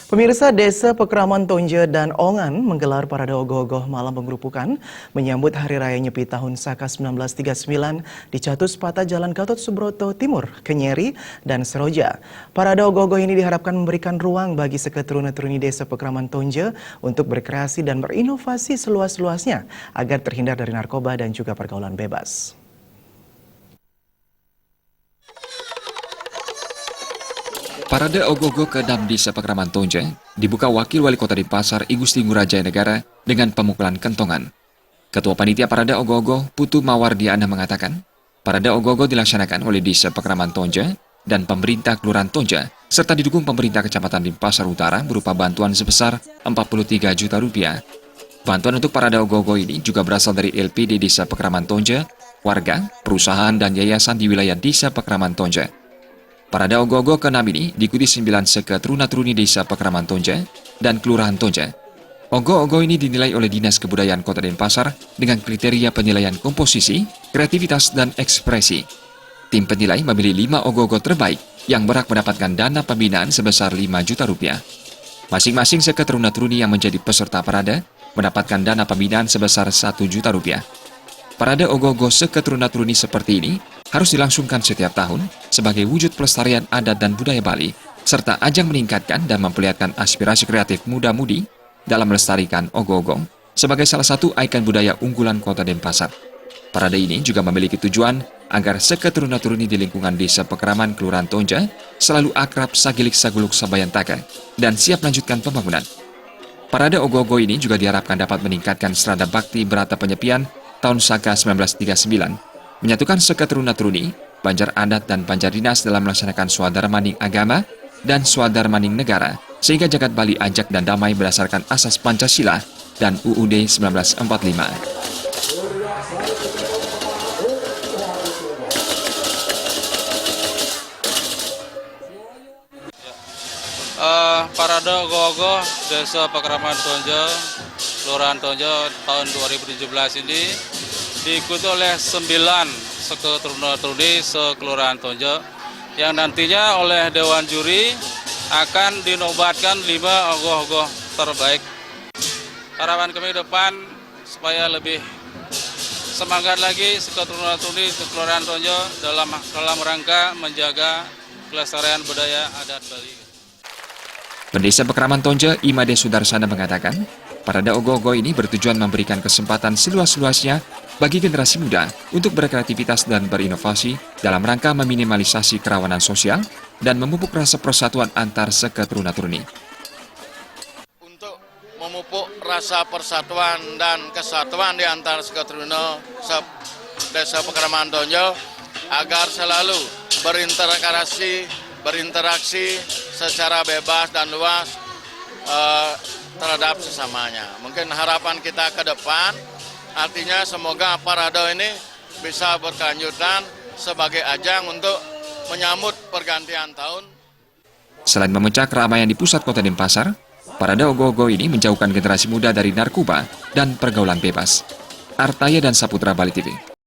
Pemirsa Desa Pekraman Tonje dan Ongan menggelar parade ogoh-ogoh malam penggerupukan menyambut Hari Raya Nyepi tahun Saka 1939 di Catus Pata Jalan Gatot Subroto Timur, Kenyeri, dan Seroja. Parade ogoh-ogoh ini diharapkan memberikan ruang bagi seketurun-turuni Desa Pekraman Tonje untuk berkreasi dan berinovasi seluas-luasnya agar terhindar dari narkoba dan juga pergaulan bebas. Parade ogoh-ogoh ke-6 Desa Pekraman Tonje dibuka Wakil Wali Kota Denpasar I Gusti Ngurah Jaya Negara dengan pemukulan kentongan. Ketua Panitia Parade Ogoh-ogoh Putu Mawardiana mengatakan, parade ogoh-ogoh dilaksanakan oleh Desa Pekraman Tonje dan pemerintah Kelurahan Tonje serta didukung pemerintah Kecamatan Denpasar Utara berupa bantuan sebesar 43 juta rupiah. Bantuan untuk parade ogoh-ogoh ini juga berasal dari LPD Desa Pekraman Tonje, warga, perusahaan, dan yayasan di wilayah Desa Pekraman Tonje. Parade ogoh-ogoh ke-6 ini diikuti 9 seketuruna-turuni Desa Pekraman Tonje dan Kelurahan Tonje. Ogoh-ogoh ini dinilai oleh Dinas Kebudayaan Kota Denpasar dengan kriteria penilaian komposisi, kreativitas, dan ekspresi. Tim penilai memilih 5 ogoh-ogoh terbaik yang berhak mendapatkan dana pembinaan sebesar 5 juta rupiah. Masing-masing seketuruna-turuni yang menjadi peserta parade mendapatkan dana pembinaan sebesar 1 juta rupiah. Parade ogoh-ogoh seketuruna-turuni seperti ini harus dilangsungkan setiap tahun sebagai wujud pelestarian adat dan budaya Bali, serta ajang meningkatkan dan memperlihatkan aspirasi kreatif muda-mudi dalam melestarikan ogoh-ogoh sebagai salah satu ikon budaya unggulan Kota Denpasar. Parade ini juga memiliki tujuan agar seketuruna-turuni di lingkungan Desa Pekraman Kelurahan Tonje selalu akrab sagilik saguluk sabayantaka dan siap melanjutkan pembangunan. Parade ogoh-ogoh ini juga diharapkan dapat meningkatkan serada bakti berata penyepian tahun Saka 1939, menyatukan seketuruna-turuni, Banjar Adat dan Banjar Dinas dalam melaksanakan swadara maning agama dan swadara maning negara, sehingga jagat Bali ajak dan damai berdasarkan asas Pancasila dan UUD 1945. Parade ogoh-ogoh Desa Pekraman Tonje, Kelurahan Tonje tahun 2017 ini diikuti oleh 9 seketuruna-turuni sekelurahan Tonje yang nantinya oleh Dewan Juri akan dinobatkan 5 ogoh-ogoh terbaik. Harapan kami depan supaya lebih semangat lagi seketuruna-turuni sekelurahan Tonje dalam rangka menjaga kelestarian budaya adat Bali. Pendesa Pekraman Tonje Imade Sudarsana mengatakan, parade ogoh-ogoh ini bertujuan memberikan kesempatan seluas-luasnya bagi generasi muda untuk berkreativitas dan berinovasi dalam rangka meminimalisasi kerawanan sosial dan memupuk rasa persatuan antar seketuruna-turuni. Untuk memupuk rasa persatuan dan kesatuan di antara seketuruna Desa Pekraman Tonje agar selalu berinteraksi secara bebas dan luas terhadap sesamanya. Mungkin harapan kita ke depan artinya semoga parade ini bisa berkelanjutan sebagai ajang untuk menyambut pergantian tahun. Selain memecah keramaian di pusat Kota Denpasar, parade ogoh-ogoh ini menjauhkan generasi muda dari narkoba dan pergaulan bebas. Artaya dan Saputra Bali TV.